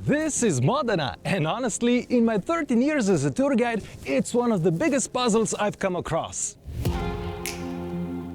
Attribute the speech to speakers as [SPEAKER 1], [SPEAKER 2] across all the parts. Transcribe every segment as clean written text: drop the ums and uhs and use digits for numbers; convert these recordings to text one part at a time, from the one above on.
[SPEAKER 1] This is Modena, and honestly, in my 13 years as a tour guide, it's one of the biggest puzzles I've come across.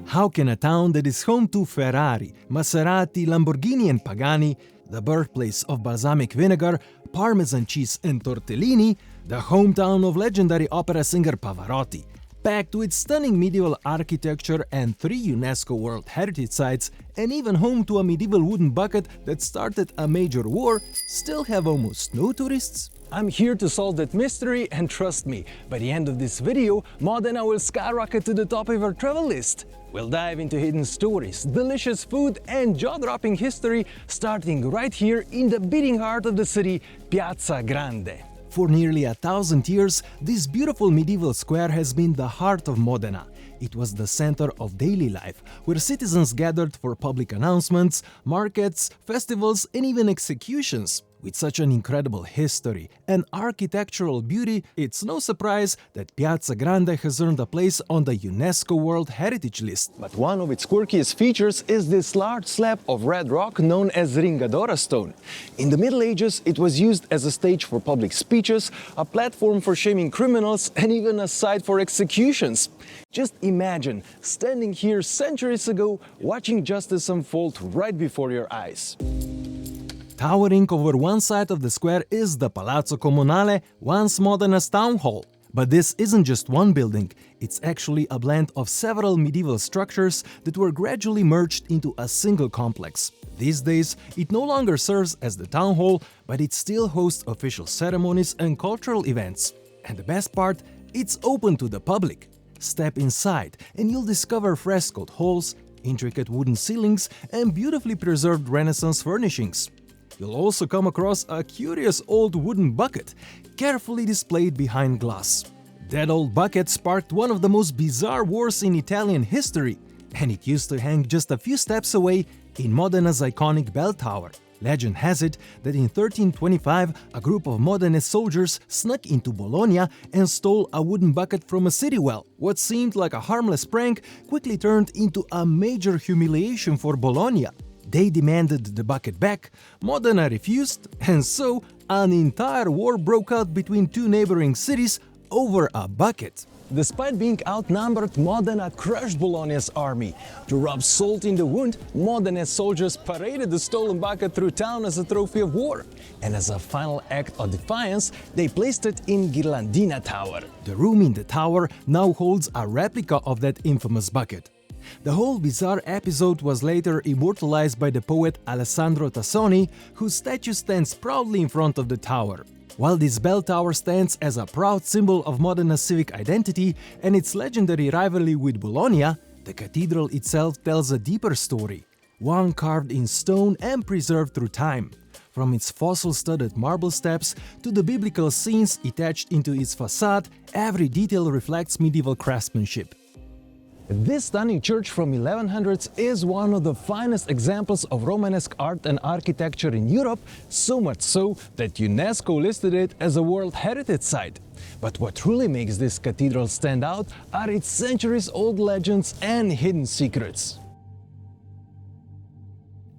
[SPEAKER 2] How can a town that is home to Ferrari, Maserati, Lamborghini and Pagani, the birthplace of balsamic vinegar, Parmesan cheese and tortellini, the hometown of legendary opera singer Pavarotti, packed with stunning medieval architecture and 3 UNESCO World Heritage Sites, and even home to a medieval wooden bucket that started a major war, still have almost no tourists?
[SPEAKER 1] I'm here to solve that mystery, and trust me, by the end of this video, Modena will skyrocket to the top of our travel list. We'll dive into hidden stories, delicious food and jaw-dropping history, starting right here in the beating heart of the city, Piazza Grande.
[SPEAKER 2] For nearly 1,000 years, this beautiful medieval square has been the heart of Modena. It was the center of daily life, where citizens gathered for public announcements, markets, festivals, and even executions. With such an incredible history and architectural beauty, it's no surprise that Piazza Grande has earned a place on the UNESCO World Heritage List.
[SPEAKER 1] But one of its quirkiest features is this large slab of red rock known as Ringadora stone. In the Middle Ages, it was used as a stage for public speeches, a platform for shaming criminals, and even a site for executions. Just imagine standing here centuries ago, watching justice unfold right before your eyes.
[SPEAKER 2] Towering over one side of the square is the Palazzo Comunale, once Modena's town hall. But this isn't just one building, it's actually a blend of several medieval structures that were gradually merged into a single complex. These days, it no longer serves as the town hall, but it still hosts official ceremonies and cultural events. And the best part, it's open to the public. Step inside and you'll discover frescoed halls, intricate wooden ceilings, and beautifully preserved Renaissance furnishings. You'll also come across a curious old wooden bucket, carefully displayed behind glass. That old bucket sparked one of the most bizarre wars in Italian history, and it used to hang just a few steps away in Modena's iconic bell tower. Legend has it that in 1325, a group of Modenese soldiers snuck into Bologna and stole a wooden bucket from a city well. What seemed like a harmless prank quickly turned into a major humiliation for Bologna. They demanded the bucket back, Modena refused, and so an entire war broke out between 2 neighboring cities over a bucket.
[SPEAKER 1] Despite being outnumbered, Modena crushed Bologna's army. To rub salt in the wound, Modenese soldiers paraded the stolen bucket through town as a trophy of war. And as a final act of defiance, they placed it in Ghirlandina Tower.
[SPEAKER 2] The room in the tower now holds a replica of that infamous bucket. The whole bizarre episode was later immortalized by the poet Alessandro Tassoni, whose statue stands proudly in front of the tower. While this bell tower stands as a proud symbol of Modena's civic identity and its legendary rivalry with Bologna, the cathedral itself tells a deeper story, one carved in stone and preserved through time. From its fossil-studded marble steps to the biblical scenes etched into its facade, every detail reflects medieval craftsmanship.
[SPEAKER 1] This stunning church from 1100s is one of the finest examples of Romanesque art and architecture in Europe, so much so that UNESCO listed it as a World Heritage Site. But what truly makes this cathedral stand out are its centuries-old legends and hidden secrets.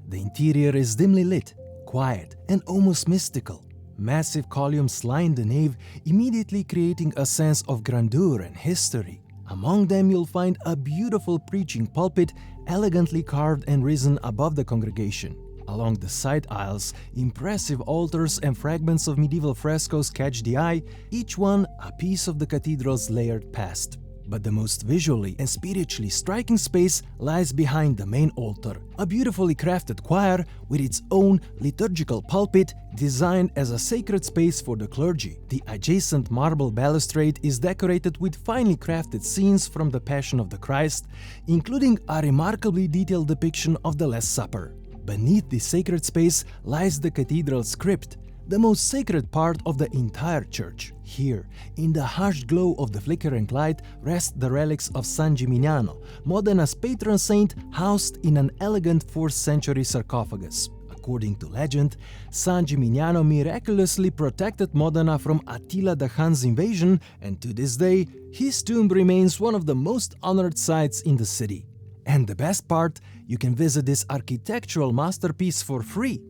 [SPEAKER 2] The interior is dimly lit, quiet, and almost mystical. Massive columns line the nave, immediately creating a sense of grandeur and history. Among them you'll find a beautiful preaching pulpit, elegantly carved and risen above the congregation. Along the side aisles, impressive altars and fragments of medieval frescoes catch the eye, each one a piece of the cathedral's layered past. But the most visually and spiritually striking space lies behind the main altar, a beautifully crafted choir with its own liturgical pulpit designed as a sacred space for the clergy. The adjacent marble balustrade is decorated with finely crafted scenes from the Passion of the Christ, including a remarkably detailed depiction of the Last Supper. Beneath this sacred space lies the cathedral's crypt, the most sacred part of the entire church. Here, in the harsh glow of the flickering light, rest the relics of San Gimignano, Modena's patron saint, housed in an elegant 4th century sarcophagus. According to legend, San Gimignano miraculously protected Modena from Attila the Hun's invasion, and to this day, his tomb remains one of the most honored sites in the city. And the best part, you can visit this architectural masterpiece for free.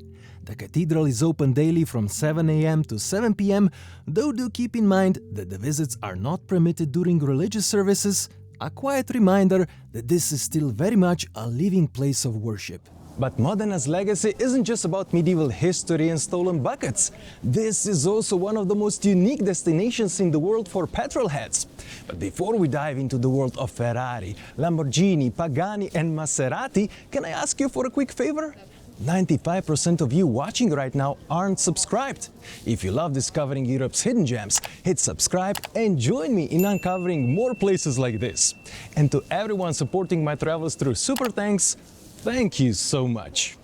[SPEAKER 2] The cathedral is open daily from 7 a.m. to 7 p.m., though do keep in mind that the visits are not permitted during religious services, a quiet reminder that this is still very much a living place of worship.
[SPEAKER 1] But Modena's legacy isn't just about medieval history and stolen buckets. This is also one of the most unique destinations in the world for petrol heads. But before we dive into the world of Ferrari, Lamborghini, Pagani and Maserati, can I ask you for a quick favor? 95% of you watching right now aren't subscribed. If you love discovering Europe's hidden gems, hit subscribe and join me in uncovering more places like this. And to everyone supporting my travels through Super Thanks, thank you so much.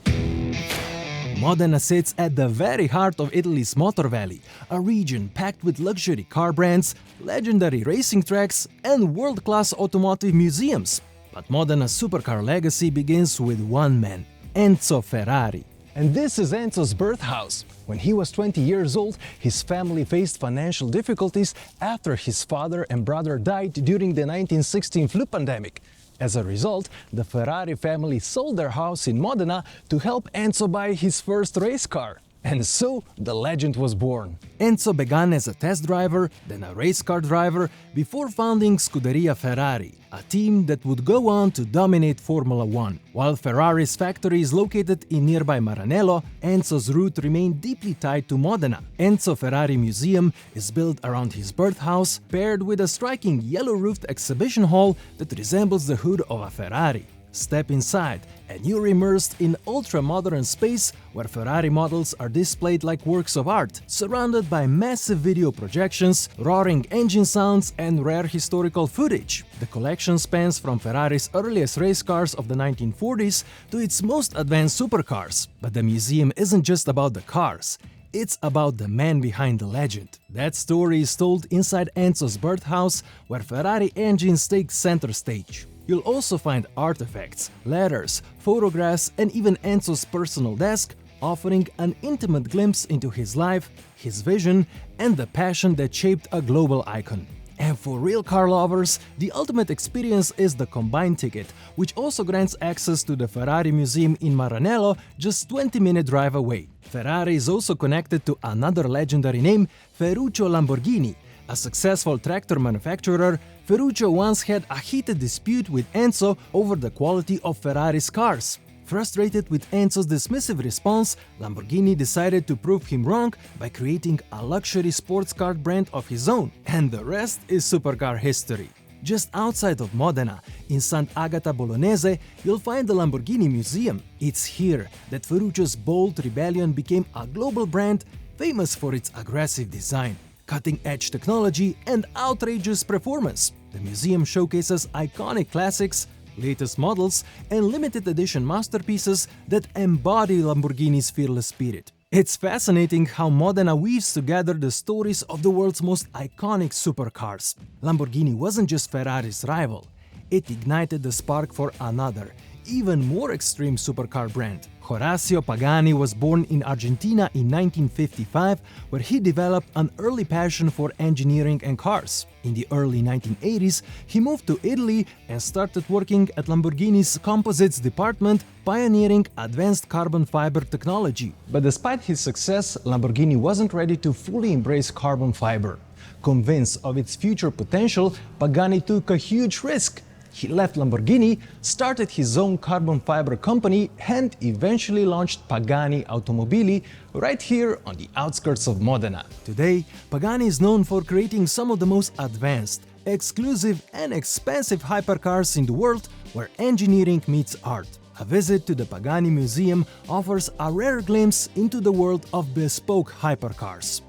[SPEAKER 2] Modena sits at the very heart of Italy's Motor Valley, a region packed with luxury car brands, legendary racing tracks, and world-class automotive museums. But Modena's supercar legacy begins with one man, Enzo Ferrari.
[SPEAKER 1] And this is Enzo's birth house. When he was 20 years old, his family faced financial difficulties after his father and brother died during the 1916 flu pandemic. As a result, the Ferrari family sold their house in Modena to help Enzo buy his first race car. And so the legend was born.
[SPEAKER 2] Enzo began as a test driver, then a race car driver, before founding Scuderia Ferrari, a team that would go on to dominate Formula One. While Ferrari's factory is located in nearby Maranello, Enzo's route remained deeply tied to Modena. Enzo Ferrari Museum is built around his birth house, paired with a striking yellow-roofed exhibition hall that resembles the hood of a Ferrari. Step inside, and you're immersed in ultra-modern space where Ferrari models are displayed like works of art, surrounded by massive video projections, roaring engine sounds, and rare historical footage. The collection spans from Ferrari's earliest race cars of the 1940s to its most advanced supercars. But the museum isn't just about the cars. It's about the man behind the legend. That story is told inside Enzo's birth house, where Ferrari engines take center stage. You'll also find artifacts, letters, photographs, and even Enzo's personal desk, offering an intimate glimpse into his life, his vision, and the passion that shaped a global icon. And for real car lovers, the ultimate experience is the combined ticket, which also grants access to the Ferrari Museum in Maranello, just 20-minute drive away. Ferrari is also connected to another legendary name, Ferruccio Lamborghini. A successful tractor manufacturer, Ferruccio once had a heated dispute with Enzo over the quality of Ferrari's cars. Frustrated with Enzo's dismissive response, Lamborghini decided to prove him wrong by creating a luxury sports car brand of his own, and the rest is supercar history. Just outside of Modena, in Sant'Agata Bolognese, you'll find the Lamborghini Museum. It's here that Ferruccio's bold rebellion became a global brand famous for its aggressive design, cutting-edge technology, and outrageous performance. The museum showcases iconic classics, latest models, and limited edition masterpieces that embody Lamborghini's fearless spirit. It's fascinating how Modena weaves together the stories of the world's most iconic supercars. Lamborghini wasn't just Ferrari's rival, it ignited the spark for another, even more extreme supercar brand. Horacio Pagani was born in Argentina in 1955, where he developed an early passion for engineering and cars. In the early 1980s, he moved to Italy and started working at Lamborghini's composites department, pioneering advanced carbon fiber technology.
[SPEAKER 1] But despite his success, Lamborghini wasn't ready to fully embrace carbon fiber. Convinced of its future potential, Pagani took a huge risk. He left Lamborghini, started his own carbon fiber company, and eventually launched Pagani Automobili right here on the outskirts of Modena.
[SPEAKER 2] Today, Pagani is known for creating some of the most advanced, exclusive, and expensive hypercars in the world, where engineering meets art. A visit to the Pagani Museum offers a rare glimpse into the world of bespoke hypercars.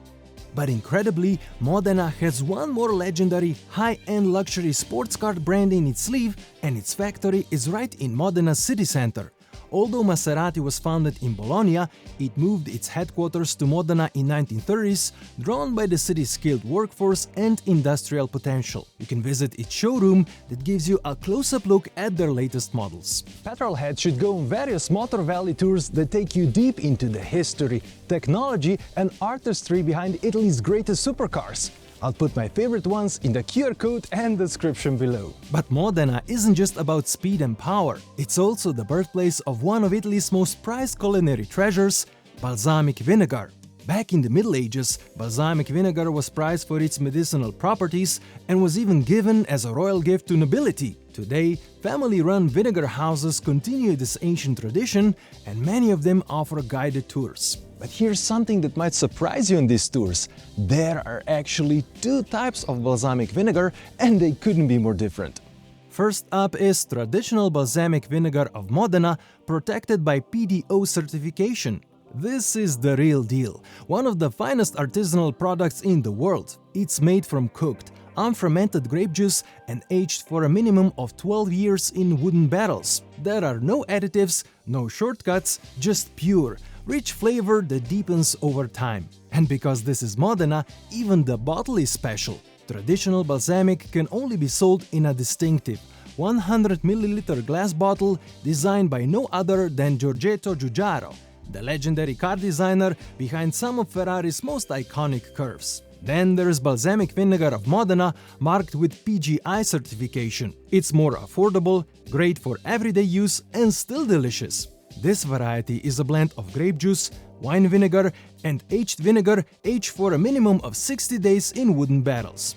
[SPEAKER 2] But incredibly, Modena has one more legendary high-end luxury sports car brand in its sleeve, and its factory is right in Modena's city center. Although Maserati was founded in Bologna, it moved its headquarters to Modena in 1930s, drawn by the city's skilled workforce and industrial potential. You can visit its showroom that gives you a close-up look at their latest models.
[SPEAKER 1] Petrolheads should go on various Motor Valley tours that take you deep into the history, technology, and artistry behind Italy's greatest supercars. I'll put my favorite ones in the QR code and description below.
[SPEAKER 2] But Modena isn't just about speed and power. It's also the birthplace of one of Italy's most prized culinary treasures, Balsamic vinegar. Back in the Middle Ages, balsamic vinegar was prized for its medicinal properties and was even given as a royal gift to nobility. Today, family-run vinegar houses continue this ancient tradition, and many of them offer guided tours.
[SPEAKER 1] But here's something that might surprise you in these tours. There are actually two types of balsamic vinegar, and they couldn't be more different.
[SPEAKER 2] First up is traditional balsamic vinegar of Modena, protected by PDO certification. This is the real deal, one of the finest artisanal products in the world. It's made from cooked, unfermented grape juice and aged for a minimum of 12 years in wooden barrels. There are no additives, no shortcuts, just pure, rich flavor that deepens over time. And because this is Modena, even the bottle is special. Traditional balsamic can only be sold in a distinctive 100 ml glass bottle designed by no other than Giorgetto Giugiaro, the legendary car designer behind some of Ferrari's most iconic curves. Then there's balsamic vinegar of Modena, marked with PGI certification. It's more affordable, great for everyday use, and still delicious. This variety is a blend of grape juice, wine vinegar, and aged vinegar, aged for a minimum of 60 days in wooden barrels.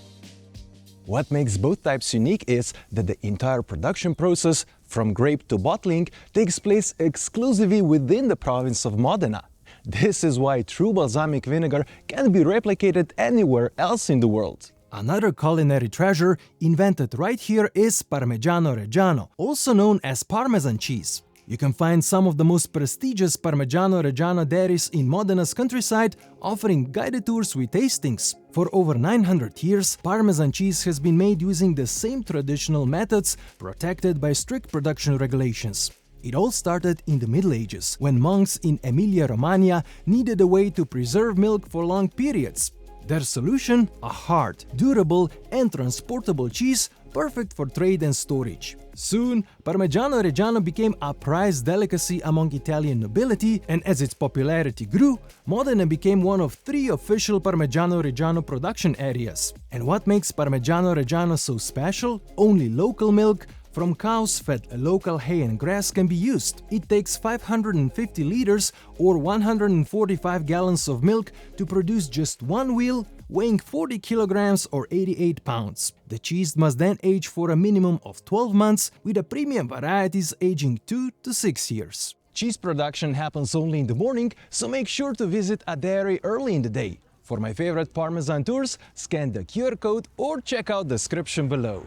[SPEAKER 1] What makes both types unique is that the entire production process, from grape to bottling, takes place exclusively within the province of Modena. This is why true balsamic vinegar can't be replicated anywhere else in the world.
[SPEAKER 2] Another culinary treasure invented right here is Parmigiano Reggiano, also known as Parmesan cheese. You can find some of the most prestigious Parmigiano Reggiano dairies in Modena's countryside, offering guided tours with tastings. For over 900 years, Parmesan cheese has been made using the same traditional methods, protected by strict production regulations. It all started in the Middle Ages, when monks in Emilia-Romagna needed a way to preserve milk for long periods. Their solution? A hard, durable, and transportable cheese, perfect for trade and storage. Soon, Parmigiano Reggiano became a prized delicacy among Italian nobility, and as its popularity grew, Modena became one of 3 official Parmigiano Reggiano production areas. And what makes Parmigiano Reggiano so special? Only local milk from cows fed local hay and grass can be used. It takes 550 liters or 145 gallons of milk to produce just one wheel, weighing 40 kilograms or 88 pounds. The cheese must then age for a minimum of 12 months, with the premium varieties aging 2 to 6 years.
[SPEAKER 1] Cheese production happens only in the morning, so make sure to visit a dairy early in the day. For my favorite Parmesan tours, scan the QR code or check out the description below.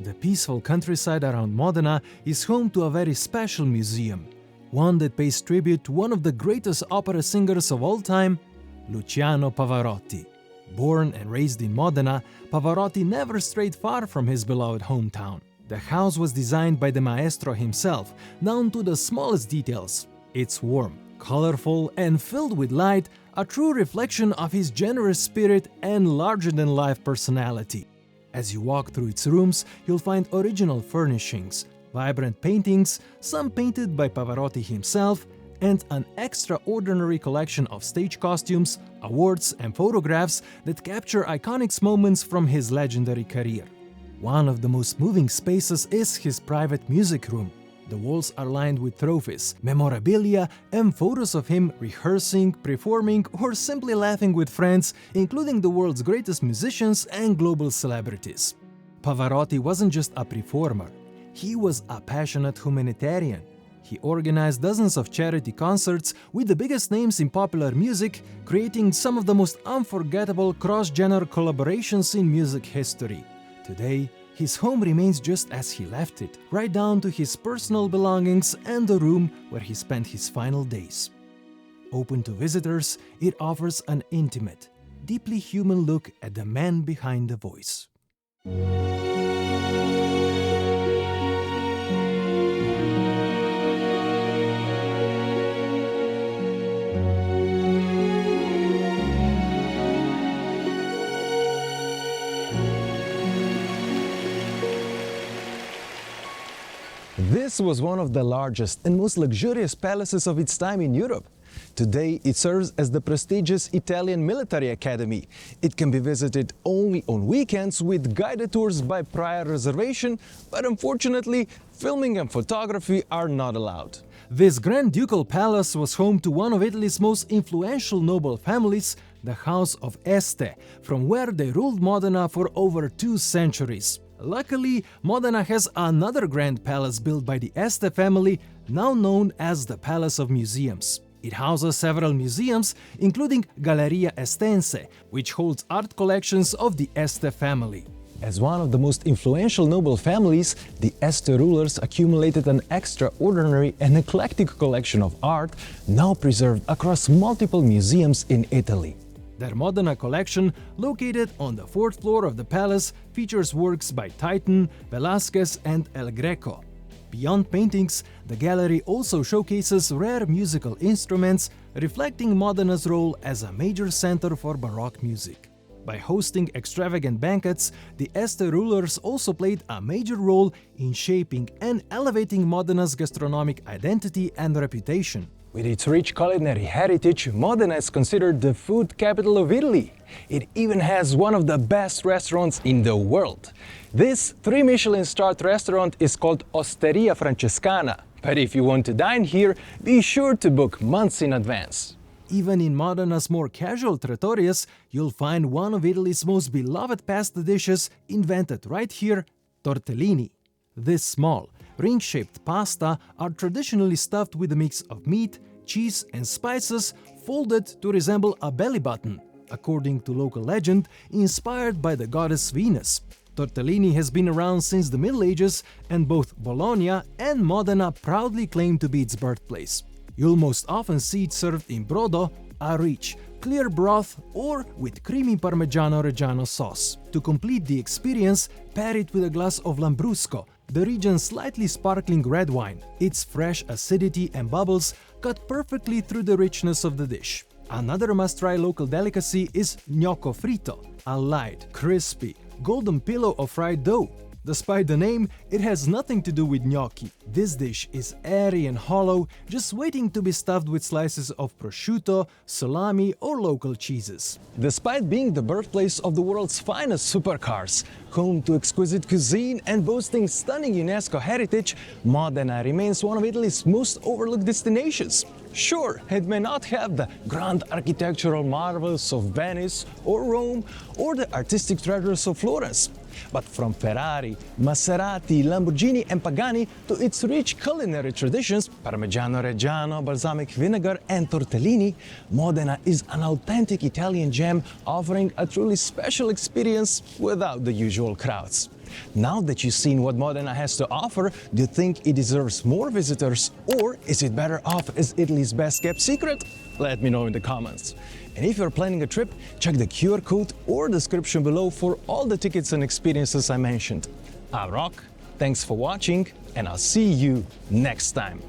[SPEAKER 2] The peaceful countryside around Modena is home to a very special museum, one that pays tribute to one of the greatest opera singers of all time, Luciano Pavarotti. Born and raised in Modena, Pavarotti never strayed far from his beloved hometown. The house was designed by the maestro himself, down to the smallest details. It's warm, colorful, and filled with light, a true reflection of his generous spirit and larger-than-life personality. As you walk through its rooms, you'll find original furnishings, vibrant paintings, some painted by Pavarotti himself, and an extraordinary collection of stage costumes, awards, and photographs that capture iconic moments from his legendary career. One of the most moving spaces is his private music room. The walls are lined with trophies, memorabilia, and photos of him rehearsing, performing, or simply laughing with friends, including the world's greatest musicians and global celebrities. Pavarotti wasn't just a performer. He was a passionate humanitarian. He organized dozens of charity concerts with the biggest names in popular music, creating some of the most unforgettable cross-genre collaborations in music history. Today, his home remains just as he left it, right down to his personal belongings and the room where he spent his final days. Open to visitors, it offers an intimate, deeply human look at the man behind the voice.
[SPEAKER 1] This was one of the largest and most luxurious palaces of its time in Europe. Today, it serves as the prestigious Italian military academy. It can be visited only on weekends with guided tours by prior reservation, but unfortunately, filming and photography are not allowed.
[SPEAKER 2] This Grand Ducal Palace was home to one of Italy's most influential noble families, the House of Este, from where they ruled Modena for over 2 centuries. Luckily, Modena has another grand palace built by the Este family, now known as the Palace of Museums. It houses several museums, including Galleria Estense, which holds art collections of the Este family.
[SPEAKER 1] As one of the most influential noble families, the Este rulers accumulated an extraordinary and eclectic collection of art, now preserved across multiple museums in Italy.
[SPEAKER 2] Their Modena collection, located on the 4th floor of the palace, features works by Titan, Velázquez and El Greco. Beyond paintings, the gallery also showcases rare musical instruments, reflecting Modena's role as a major center for Baroque music. By hosting extravagant banquets, the Este rulers also played a major role in shaping and elevating Modena's gastronomic identity and reputation.
[SPEAKER 1] With its rich culinary heritage, Modena is considered the food capital of Italy. It even has one of the best restaurants in the world. This 3 Michelin-starred restaurant is called Osteria Francescana, but if you want to dine here, be sure to book months in advance.
[SPEAKER 2] Even in Modena's more casual trattorias, you'll find one of Italy's most beloved pasta dishes invented right here, tortellini. This small, ring-shaped pasta are traditionally stuffed with a mix of meat, cheese and spices folded to resemble a belly button, according to local legend, inspired by the goddess Venus. Tortellini has been around since the Middle Ages, and both Bologna and Modena proudly claim to be its birthplace. You'll most often see it served in brodo, a rich, clear broth, or with creamy Parmigiano Reggiano sauce. To complete the experience, pair it with a glass of Lambrusco, the region's slightly sparkling red wine. Its fresh acidity and bubbles cut perfectly through the richness of the dish. Another must-try local delicacy is Gnocco Fritto, a light, crispy, golden pillow of fried dough. Despite the name, it has nothing to do with gnocchi. This dish is airy and hollow, just waiting to be stuffed with slices of prosciutto, salami or local cheeses.
[SPEAKER 1] Despite being the birthplace of the world's finest supercars, home to exquisite cuisine and boasting stunning UNESCO heritage, Modena remains one of Italy's most overlooked destinations. Sure, it may not have the grand architectural marvels of Venice or Rome or the artistic treasures of Florence. But from Ferrari, Maserati, Lamborghini and Pagani to its rich culinary traditions, Parmigiano Reggiano, Balsamic Vinegar and Tortellini, Modena is an authentic Italian gem offering a truly special experience without the usual crowds. Now that you've seen what Modena has to offer, do you think it deserves more visitors, or is it better off as Italy's best-kept secret? Let me know in the comments. And if you're planning a trip, check the QR code or description below for all the tickets and experiences I mentioned. I'm Rock, thanks for watching, and I'll see you next time.